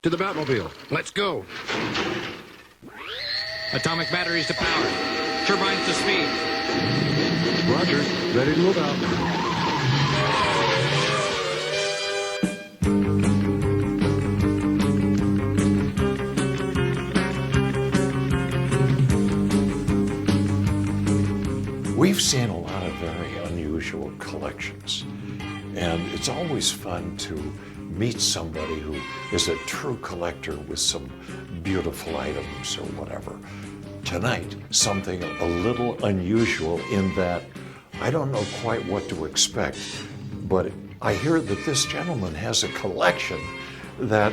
To the Batmobile. Let's go. Atomic batteries to power. Turbines to speed. Roger. Ready to move out. We've seen a lot of very unusual collections, and it's always fun to meet somebody who is a true collector with some beautiful items or whatever. Tonight, something a little unusual in that I don't know quite what to expect, but I hear that this gentleman has a collection that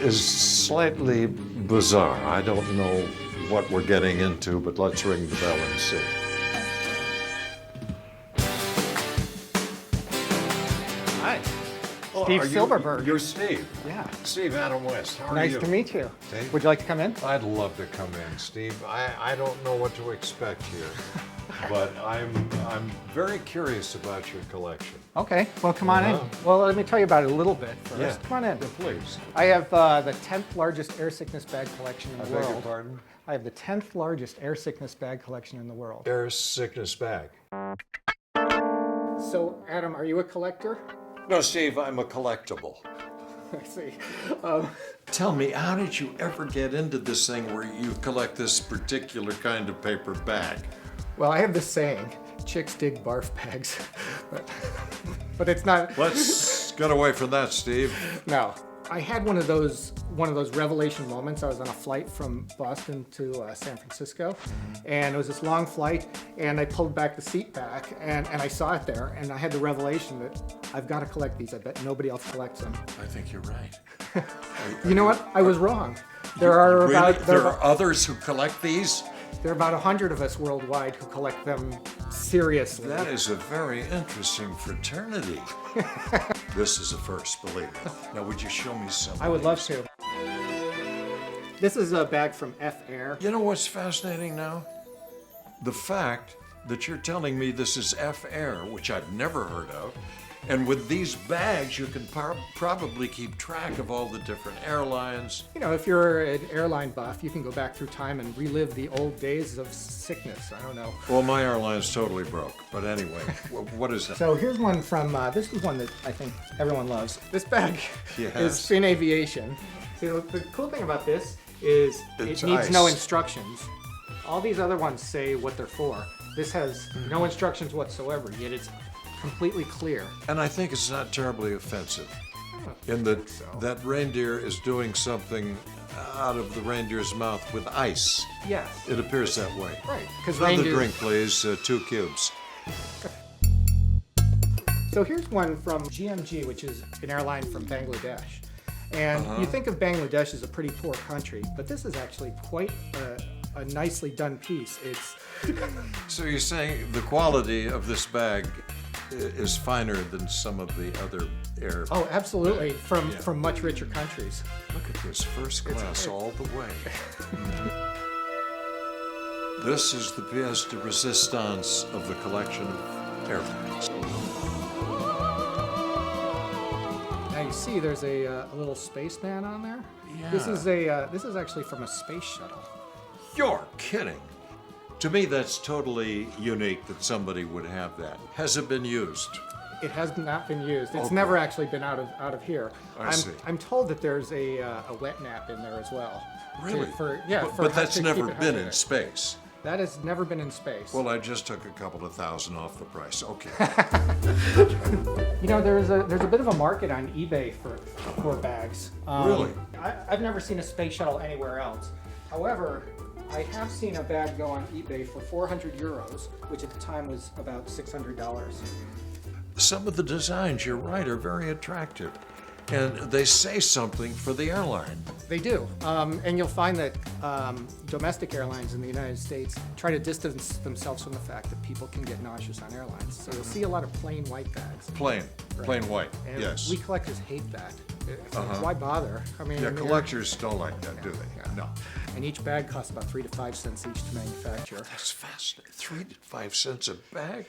is slightly bizarre. I don't know what we're getting into, but let's ring the bell and see. Hi. Oh, Steve are you- Silberberg. You're Steve. Yeah. Steve Adam West. How are Nice you? to meet you. Steve? Would you like to come in? I'd love to come in, Steve. I don't know what to expect here, but I'm very curious about your collection. Okay. Well, come on Uh-huh. in. Well, let me tell you about it a little bit first. Yeah. Come on in. Please. I have the 10th largest air sickness bag collection in I the beg your world. pardon? I have the 10th largest air sickness bag collection in the world. Air sickness bag. So, Adam, are you a collector? No, Steve, I'm a collectible. I see. Tell me, how did you ever get into this thing where you collect this particular kind of paper bag? Well, I have this saying, chicks dig barf bags. but it's not. Let's get away from that, Steve. No. I had one of those revelation moments. I was on a flight from Boston to San Francisco, and it was this long flight, and I pulled back the seat back, and I saw it there, and I had the revelation that I've got to collect these. I bet nobody else collects them. I think you're right. You know what? I was wrong. There are Really? about There are others who collect these? there are about 100 of us worldwide who collect them seriously. That is a very interesting fraternity. This is a first, believe me. Now, would you show me some? I would love to. This is a bag from F Air. You know what's fascinating now? The fact that you're telling me this is F Air, which I've never heard of, and with these bags, you can probably keep track of all the different airlines. You know, if you're an airline buff, you can go back through time and relive the old days of sickness. I don't know. Well, my airline's totally broke, but anyway, what is that? So here's one from, this is one that I think everyone loves. This bag Yes. is Fin Aviation. See, the cool thing about this is It's it needs no ice. instructions. All these other ones say what they're for. This has no instructions whatsoever, yet it's completely clear. And I think it's not terribly offensive. In that that reindeer is doing something out of the reindeer's mouth with ice. Yes. It appears that way. Right, because Another reindeer. drink, please. 2 cubes. So here's one from GMG, which is an airline from Bangladesh. And you think of Bangladesh as a pretty poor country, but this is actually quite a nicely done piece. It's So you're saying the quality of this bag is finer than some of the other air. oh, absolutely from Yeah. from much richer countries. Look at this, first class all the way. This is the pièce de résistance of the collection of airbags. Now you see, there's a little spaceman on there. Yeah. This is actually from a space shuttle. You're kidding. To me, that's totally unique that somebody would have that. Has it been used? It has not been used. It's Okay. never actually been out of here. I see. I'm told that there's a wet nap in there as well. Really? For But that's to never keep it been in hydrated. space. That has never been in space. Well, I just took a couple of thousand off the price. Okay. You know, there's a bit of a market on eBay for bags. Really? I've never seen a space shuttle anywhere else. However, I have seen a bag go on eBay for 400 euros, which at the time was about $600. Some of the designs, you're right, are very attractive. And they say something for the airline. They do, and you'll find that domestic airlines in the United States try to distance themselves from the fact that people can get nauseous on airlines. So you'll see a lot of plain white bags. Plain white, And yes. we collectors hate that. It's like, why bother? I mean, Yeah, they're- collectors don't like that, do they? Yeah. No. And each bag costs about 3 to 5 cents each to manufacture. That's fascinating. 3 to 5 cents a bag?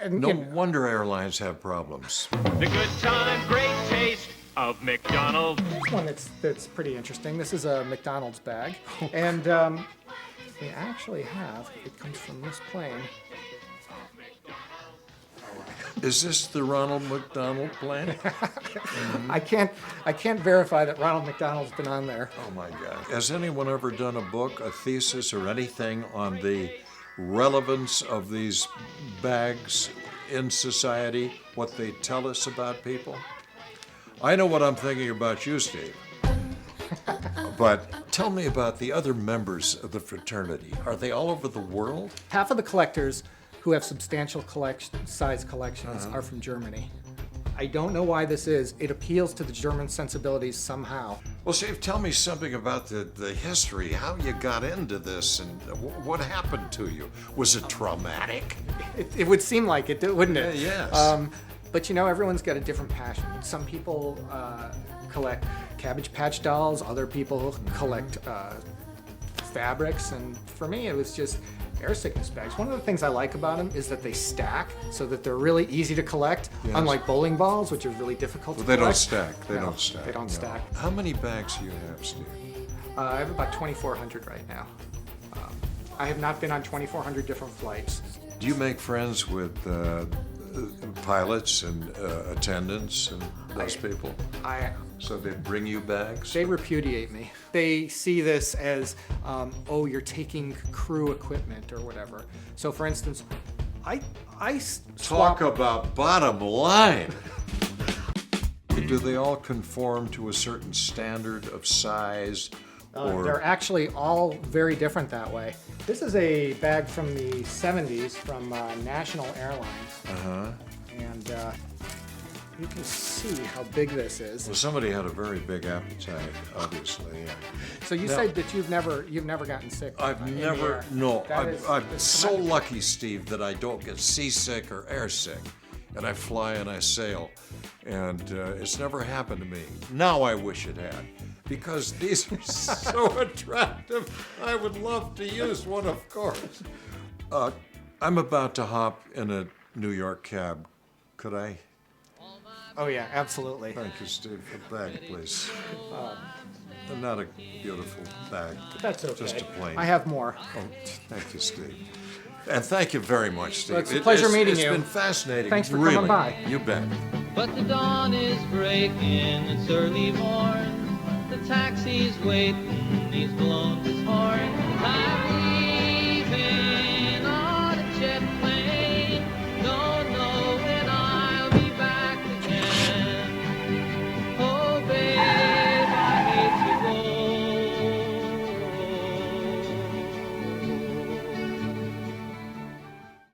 And, No you know, wonder airlines have problems. The good time, great taste, of McDonald's. Here's one that's pretty interesting. This is a McDonald's bag, and we actually have. It comes from this plane. Is this the Ronald McDonald plane? I can't verify that Ronald McDonald's been on there. Oh my God. Has anyone ever done a book, a thesis, or anything on the relevance of these bags in society, what they tell us about people? I know what I'm thinking about you, Steve. But tell me about the other members of the fraternity. Are they all over the world? Half of the collectors who have substantial size collections are from Germany. I don't know why this is. It appeals to the German sensibilities somehow. Well, Steve, tell me something about the history, how you got into this, and what happened to you. Was it traumatic? It would seem like it, wouldn't it? Yes. But you know, everyone's got a different passion. Some people collect Cabbage Patch dolls. Other people collect fabrics. And for me, it was just air sickness bags. One of the things I like about them is that they stack so that they're really easy to collect, Yes. unlike bowling balls, which are really difficult to They collect. don't stack. They No, don't stack. They don't no. stack. How many bags do you have, Steve? I have about 2,400 right now. I have not been on 2,400 different flights. Do you make friends with pilots and attendants and those people? So they bring you bags? They repudiate me. They see this as, oh, you're taking crew equipment or whatever. So, for instance, I Talk swap. about bottom line. Do they all conform to a certain standard of size? They're actually all very different that way. This is a bag from the 70s from National Airlines. And you can see how big this is. Well, somebody had a very big appetite, obviously. Yeah. So you Now- said that you've never gotten sick. I've in the never, air. no, That is- I'm that's so tremendous. lucky, Steve, that I don't get seasick or airsick. And I fly and I sail. And it's never happened to me. Now I wish it had. Because these are so attractive. I would love to use one, of course. I'm about to hop in a New York cab. Could I? Oh yeah, absolutely. Thank you, Steve. A bag, please. Not a beautiful bag. But That's okay. Just a plane. I have more. Oh, thank you, Steve. And thank you very much, Steve. Well, it's a pleasure meeting you. It's been fascinating. Thanks for really. coming by. You bet. But the dawn is breaking, it's early morn. The taxi's waiting, he's blown to